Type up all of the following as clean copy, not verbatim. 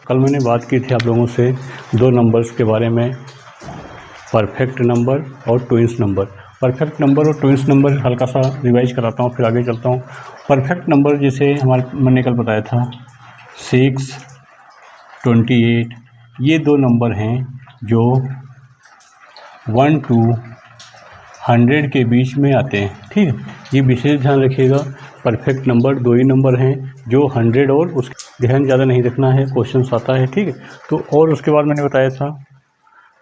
कल मैंने बात की थी आप लोगों से दो नंबर्स के बारे में, परफेक्ट नंबर और ट्विंस नंबर। परफेक्ट नंबर और ट्विंस नंबर हल्का सा रिवाइज कराता हूँ, फिर आगे चलता हूँ। परफेक्ट नंबर जैसे मैंने कल बताया था 6, 28, ये दो नंबर हैं जो 1 to 100 के बीच में आते हैं। ठीक है, ये विशेष ध्यान रखिएगा। परफेक्ट नंबर दो ही नंबर हैं जो 100 और उसके ध्यान ज़्यादा नहीं रखना है, क्वेश्चन आता है। ठीक है, तो और उसके बाद मैंने बताया था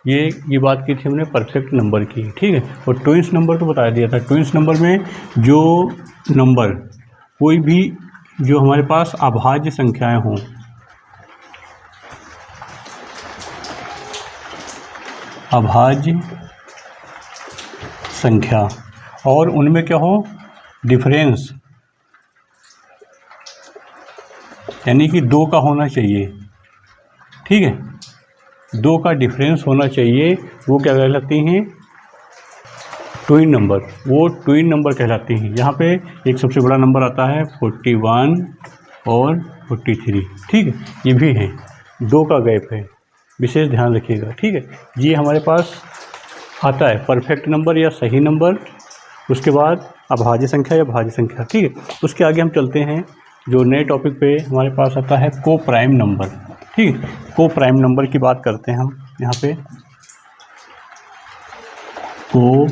ये बात की थी हमने परफेक्ट नंबर की। ठीक है, और ट्विंस नंबर तो बता दिया था। ट्विंस नंबर में जो नंबर कोई भी जो हमारे पास अभाज्य संख्याएं हों, अभाज्य संख्या, और उनमें क्या हो डिफरेंस, यानी कि 2 का होना चाहिए। ठीक है, 2 का डिफरेंस होना चाहिए, वो क्या कहलाती हैं ट्विन नंबर, वो ट्विन नंबर कहलाती हैं। यहाँ पे एक सबसे बड़ा नंबर आता है 41 और 43। ठीक है, ये भी है, 2 का गैप है, विशेष ध्यान रखिएगा। ठीक है, ये हमारे पास आता है परफेक्ट नंबर या सही नंबर, उसके बाद अभाज्य संख्या या भाज्य संख्या। ठीक है, उसके आगे हम चलते हैं जो नए टॉपिक पे हमारे पास आता है को प्राइम नंबर। ठीक है, को प्राइम नंबर की बात करते हैं हम यहाँ पे। को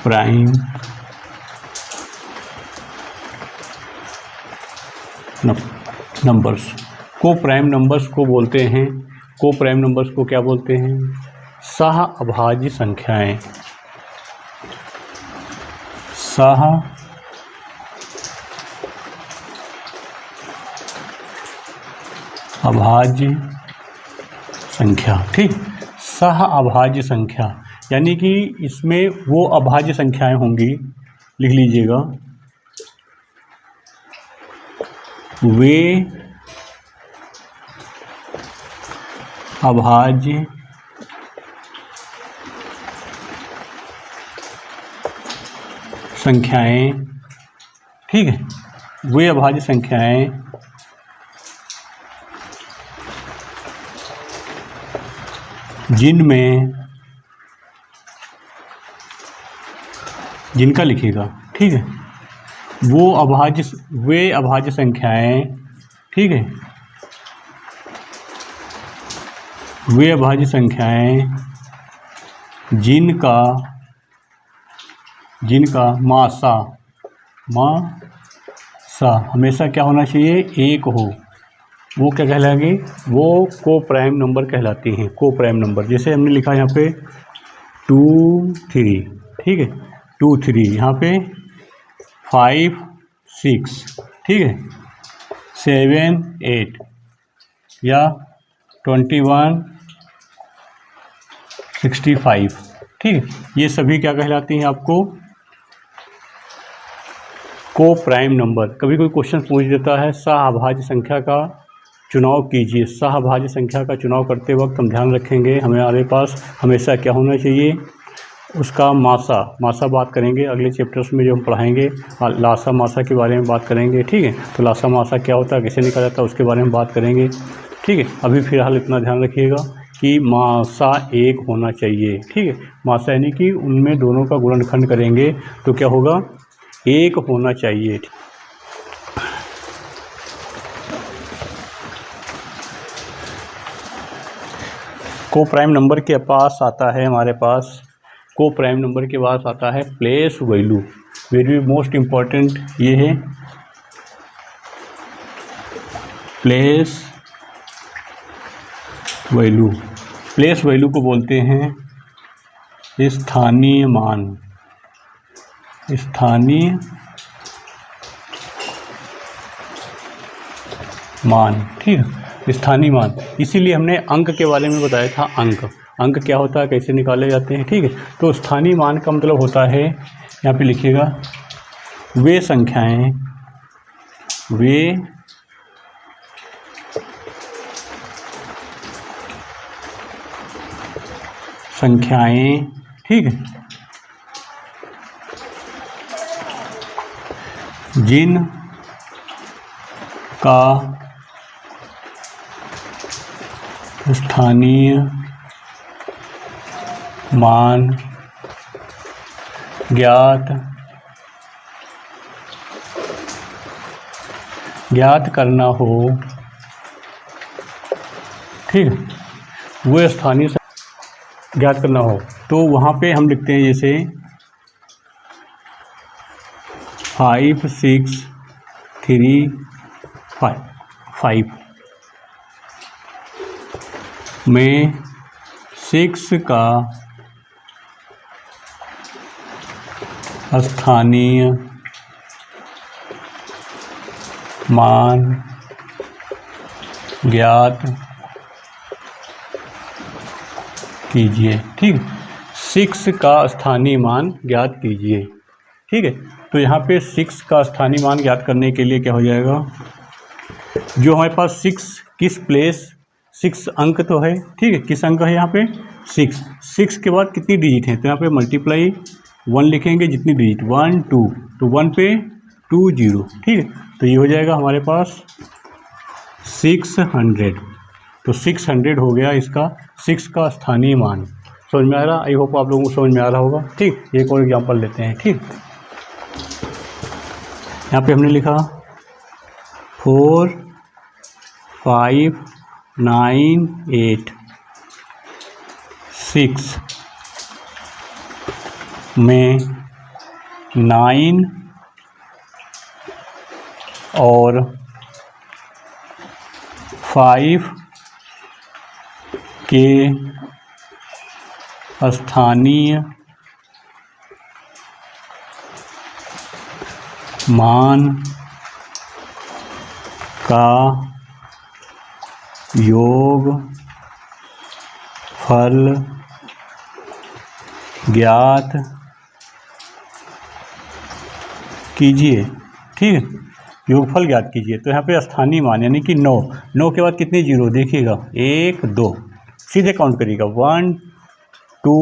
प्राइम नंबर्स, को प्राइम नंबर्स को बोलते हैं, को प्राइम नंबर्स को क्या बोलते हैं, सह अभाज्य संख्याएं। सह अभाज्य संख्या। ठीक, सह अभाज्य संख्या यानी कि इसमें वो अभाज्य संख्याएं होंगी, लिख लीजिएगा, वे अभाज्य संख्याएं। ठीक है, वे अभाज्य संख्याएं जिनका लिखिएगा। ठीक है, वे अभाज्य संख्याएं। ठीक है, वे अभाज्य संख्याएं जिनका मासा हमेशा क्या होना चाहिए, 1 हो, वो क्या कहलाएंगे, वो को प्राइम नंबर कहलाती हैं। को प्राइम नंबर जैसे हमने लिखा यहाँ पे 2, 3। ठीक है, 2, 3, यहाँ पे 5, 6। ठीक है, 7, 8 या 21, 65। ठीक है, ये सभी क्या कहलाती हैं आपको, को प्राइम नंबर। कभी कोई क्वेश्चन पूछ देता है सहअभाज्य संख्या का चुनाव कीजिए। सहअभाज्य संख्या का चुनाव करते वक्त हम ध्यान रखेंगे हमारे पास हमेशा क्या होना चाहिए, उसका मासा बात करेंगे अगले चैप्टर्स में जो हम पढ़ाएंगे, लासा मासा के बारे में बात करेंगे। ठीक है, तो लासा मासा क्या होता है, कैसे निकाला जाता है, उसके बारे में बात करेंगे। ठीक है, अभी फिलहाल इतना ध्यान रखिएगा कि मासा 1 होना चाहिए। ठीक है, मासा यानी कि उनमें दोनों का गुणनखंड करेंगे तो क्या होगा, 1 होना चाहिए। को प्राइम नंबर के पास आता है हमारे पास, को प्राइम नंबर के पास आता है place value. Very most important ये है, प्लेस वैल्यू। प्लेस वैल्यू को बोलते हैं स्थानीय मान। स्थानीय मान। ठीक है, स्थानीय मान, इसीलिए हमने अंक के बारे में बताया था। अंक क्या होता है, कैसे निकाले जाते हैं। ठीक है, तो स्थानीय मान का मतलब होता है, यहाँ पे लिखिएगा, वे संख्याएं। ठीक है, जिन का स्थानीय मान ज्ञात करना हो, ठीक है, वो स्थानीय ज्ञात करना हो तो वहाँ पे हम लिखते हैं जैसे 5 6 3 5 में 6 का स्थानीय मान ज्ञात कीजिए, ठीक, 6 का स्थानीय मान ज्ञात कीजिए, ठीक है। तो यहाँ पे 6 का स्थानीय मान ज्ञात करने के लिए क्या हो जाएगा, जो हमारे पास 6 किस प्लेस 6 अंक तो है, ठीक है, किस अंक है यहाँ पे 6 के बाद कितनी डिजिट हैं, तो यहाँ पे मल्टीप्लाई 1 लिखेंगे, जितनी डिजिट 1 2, तो 1 पे 2 0, ठीक है। तो ये हो जाएगा हमारे पास 600, तो 600 हो गया इसका 6 का स्थानीय मान। समझ में आ रहा, आई होप आप लोगों को समझ में आ रहा होगा, ठीक। एक और एग्जांपल लेते हैं, ठीक। यहाँ पे हमने लिखा 4 5 9 8 6 में 9 और 5 के स्थानीय मान का योग फल ज्ञात कीजिए, ठीक है, योगफल ज्ञात कीजिए। तो यहाँ पे स्थानीय मान यानी कि 9 के बाद कितने जीरो देखिएगा 1 2, सीधे काउंट करिएगा 1 2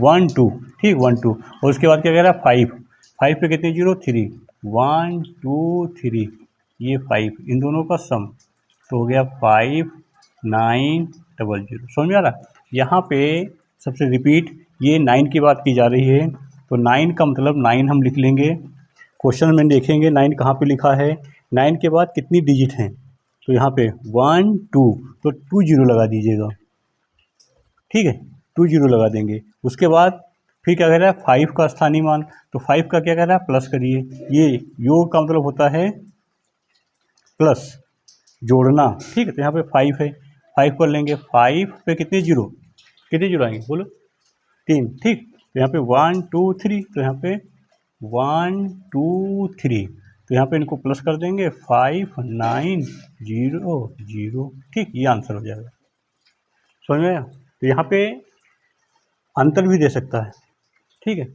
1 2, ठीक 1 2, और उसके बाद क्या कह रहा है 5 पे कितने जीरो 3 1 2 3, ये 5 इन दोनों का सम तो हो गया 5 9 0 0। समझ में आ रहा, यहाँ पे सबसे रिपीट ये 9 की बात की जा रही है, तो 9 का मतलब 9 हम लिख लेंगे, क्वेश्चन में देखेंगे 9 कहाँ पे लिखा है, 9 के बाद कितनी डिजिट हैं, तो यहाँ पे 1 2, तो 2 0 लगा दीजिएगा, ठीक है, 2 0 लगा देंगे। उसके बाद फिर क्या कह रहा है 5 का स्थानीय मान, तो 5 का क्या कह रहा है प्लस करिए, ये योग का मतलब होता है प्लस जोड़ना, ठीक है। तो यहाँ पे 5 है, 5 कर लेंगे, 5 पे कितने जीरो आएंगे बोलो 3, ठीक। तो यहाँ पे 1 2 3, तो यहाँ पे 1 2 3, तो यहाँ पे इनको प्लस कर देंगे 5 9 0 0, ठीक, ये आंसर हो जाएगा। समझ में आया, तो यहाँ पे अंतर भी दे सकता है, ठीक है,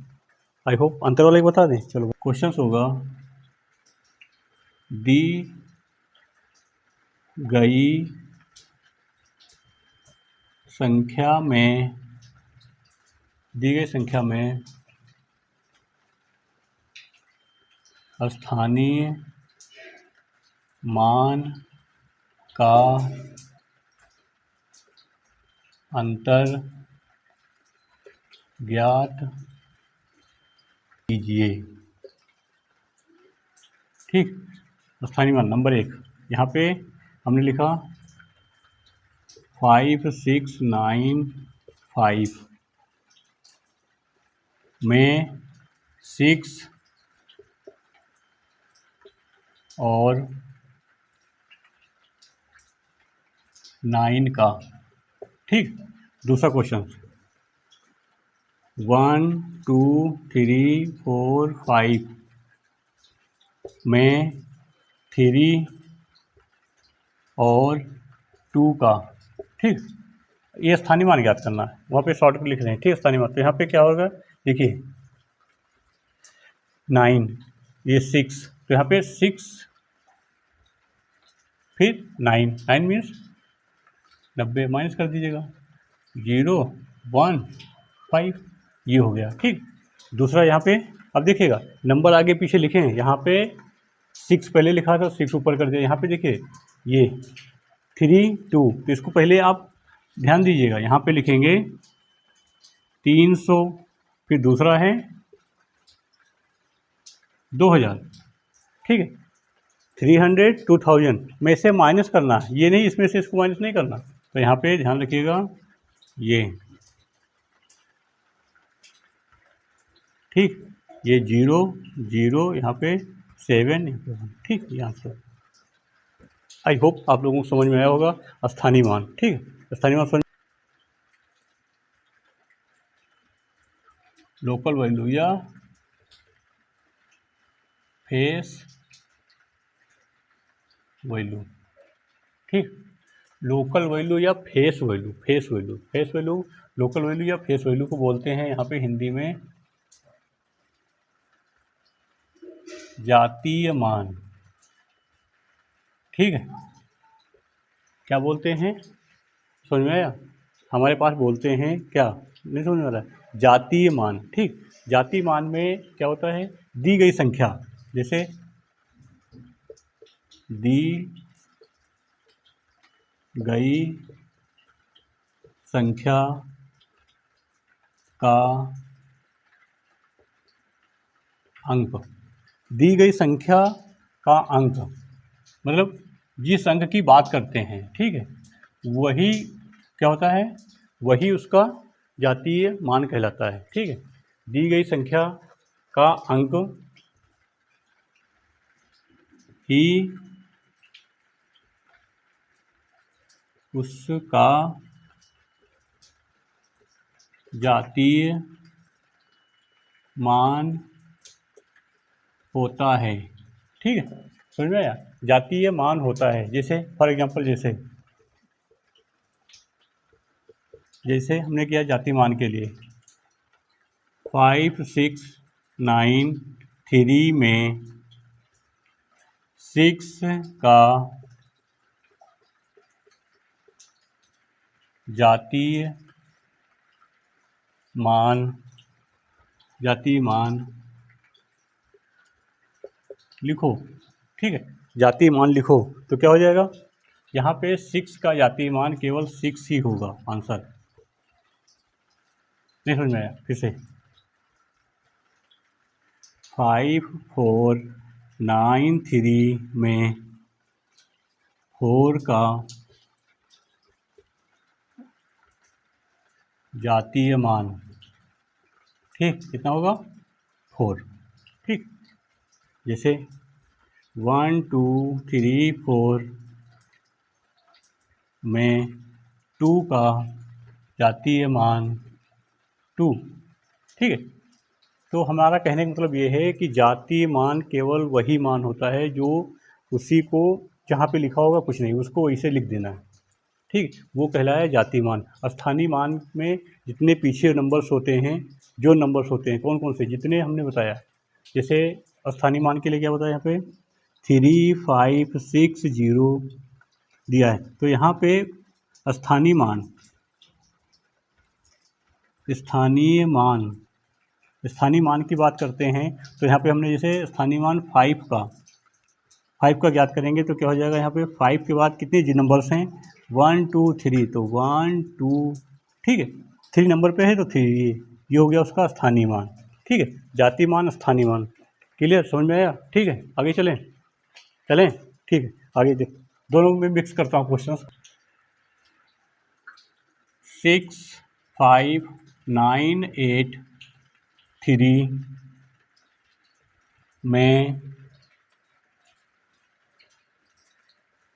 आई होप अंतर वाला ही बता दें। चलो क्वेश्चन होगा दी गई संख्या में स्थानीय मान का अंतर ज्ञात कीजिए, ठीक। स्थानीय मान नंबर 1, यहाँ पे हमने लिखा 5 6 9 5 में 6 और 9 का, ठीक। दूसरा क्वेश्चन 1 2 3 4 5 में 3 और 2 का, ठीक। ये स्थानीय मान ज्ञात करना है, वहाँ पे शॉर्ट में लिख रहे हैं, ठीक, स्थानीय मान। तो यहाँ पे क्या होगा देखिए 9 ये 6, तो यहाँ पे 6 फिर 9 मीन्स 90 माइनस कर दीजिएगा 0 1 5, ये हो गया, ठीक। दूसरा यहाँ पे अब देखिएगा नंबर आगे पीछे लिखे हैं, यहाँ पे 6 पहले लिखा था 6 ऊपर कर दिया, यहाँ पे देखिए ये 3 2, तो इसको पहले आप ध्यान दीजिएगा, यहाँ पे लिखेंगे 300, फिर दूसरा है 2000, ठीक है। 300 2000 में से माइनस करना है, ये नहीं इसमें से इसको माइनस नहीं करना। तो यहाँ पे ध्यान रखिएगा ये, ठीक, ये 0 0 यहाँ पे 7 यहाँ पे 1, ठीक, ये आंसर। आई होप आप लोगों को समझ में आया होगा स्थानीय मान, ठीक है। स्थानीय मान समझ, लोकल वैल्यू या फेस वैल्यू, ठीक, लोकल वैल्यू या face value, face value, face value, local value या फेस वैल्यू को बोलते हैं यहाँ पे हिंदी में जातीय मान, ठीक है। क्या बोलते हैं, समझ में आया? हमारे पास बोलते हैं क्या, नहीं समझ में आ रहा है, जातीय मान, ठीक। जातीय मान में क्या होता है, दी गई संख्या, जैसे दी गई संख्या का अंक, दी गई संख्या का अंक मतलब जिस अंक की बात करते हैं, ठीक है, वही क्या होता है, वही उसका जातीय मान कहलाता है, ठीक है। दी गई संख्या का अंक ही उसका जातीय मान होता है, ठीक है। समझ में आया, जातीय मान होता है। जैसे फॉर एग्जांपल, जैसे हमने किया जातीय मान के लिए 5 6 9 3 में 6 का जातीय मान लिखो, ठीक है। जातीय मान लिखो तो क्या हो जाएगा, यहाँ पे 6 का जातीय मान केवल 6 ही होगा आंसर। नहीं समझ में आया, फिर से 5 4 9 3 में 4 का जातीय मान, ठीक, कितना होगा 4, ठीक। जैसे 1 2 3 4 में 2 का जातीय मान 2, ठीक है। तो हमारा कहने का मतलब ये है कि जातीय मान केवल वही मान होता है जो उसी को जहाँ पे लिखा होगा कुछ नहीं, उसको वैसे लिख देना है, ठीक, वो कहलाया जातीय मान। स्थानीय मान में जितने पीछे नंबर्स होते हैं, जो नंबर्स होते हैं कौन कौन से, जितने हमने बताया, जैसे स्थानीय मान के लिए क्या बताया, यहाँ पे 3 5 6 0 दिया है, तो यहाँ पे स्थानीय मान स्थानीय मान की बात करते हैं, तो यहाँ पे हमने जैसे स्थानीय मान 5 का ज्ञात करेंगे तो क्या हो जाएगा, यहाँ पे 5 के बाद कितने जी नंबर्स हैं, 1 2 3, तो 1 2, ठीक है, 3 नंबर पे है तो 3, ये हो गया उसका स्थानीय मान, ठीक है। जातीय मान, स्थानीय मान, क्लियर, समझ में आया, ठीक है। आगे चलें, ठीक है, आगे देख, दोनों में मिक्स करता हूँ क्वेश्चन। 6 5 9 8 3 में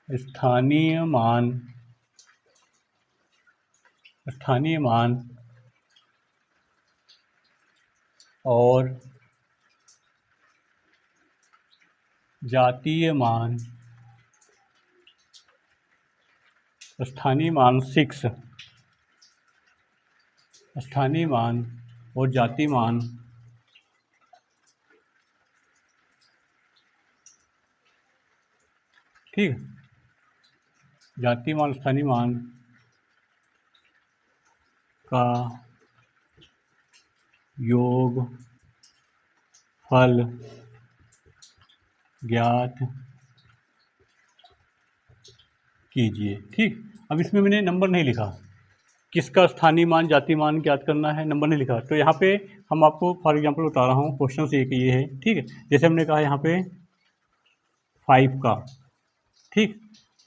स्थानीय मान और जातीय मान, स्थानीय मान 6, स्थानीय मान और जातीय मान ठीक है, जातीय मान स्थानीय मान का योग फल ज्ञात कीजिए, ठीक। अब इसमें मैंने नंबर नहीं लिखा, किसका स्थानीय मान जाति मान ज्ञात करना है, नंबर नहीं लिखा। तो यहाँ पे हम आपको फॉर एग्जांपल बता रहा हूँ, क्वेश्चन से ये है, ठीक है। जैसे हमने कहा यहाँ पे 5 का, ठीक,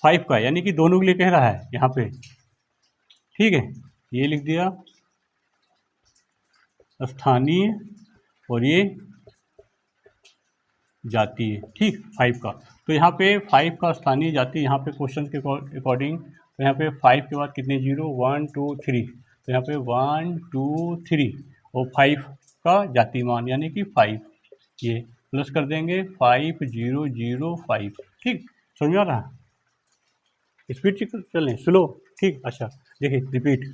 5 का यानी कि दोनों के लिए कह रहा है यहाँ पे, ठीक है। ये लिख दिया स्थानीय और ये जातीय, ठीक, 5 का। तो यहाँ पे 5 का स्थानीय जातीय, यहाँ पे क्वेश्चन के अकॉर्डिंग, तो यहाँ पे 5 के बाद कितने जीरो, 1 2 3, तो यहाँ पे 1 2 3 और 5 का जातीय मान यानी कि 5, ये प्लस कर देंगे 5 0 0 5, ठीक, समझ में आ रहा है। स्पीड चलें स्लो, ठीक। अच्छा देखिए रिपीट,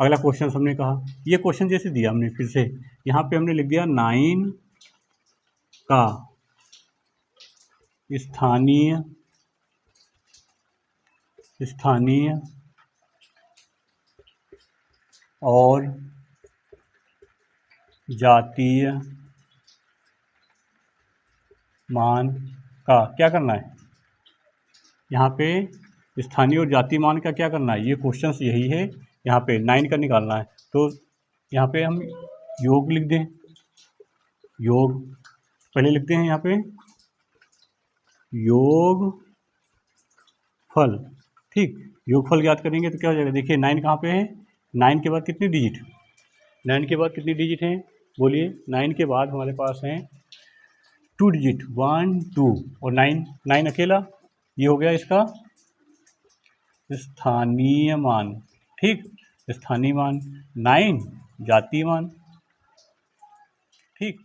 अगला क्वेश्चन हमने कहा, ये क्वेश्चन जैसे दिया हमने फिर से यहाँ पे हमने लिख दिया 9 का स्थानीय और जातीय मान का क्या करना है, यहाँ पे स्थानीय और जातीय मान का क्या करना है, ये क्वेश्चन यही है। यहाँ पे 9 का निकालना है, तो यहाँ पे हम योग लिख दें, योग पहले लिखते हैं यहाँ पे योगफल, ठीक। योगफल ज्ञात करेंगे तो क्या हो जाएगा, देखिए 9 कहाँ पे है, 9 के बाद कितनी डिजिट, 9 के बाद कितनी डिजिट हैं बोलिए, 9 के बाद हमारे पास हैं 2 डिजिट, 1 2 और 9 अकेला, ये हो गया इसका स्थानीय मान, ठीक, स्थानीय मान 9 जातीय मान, ठीक।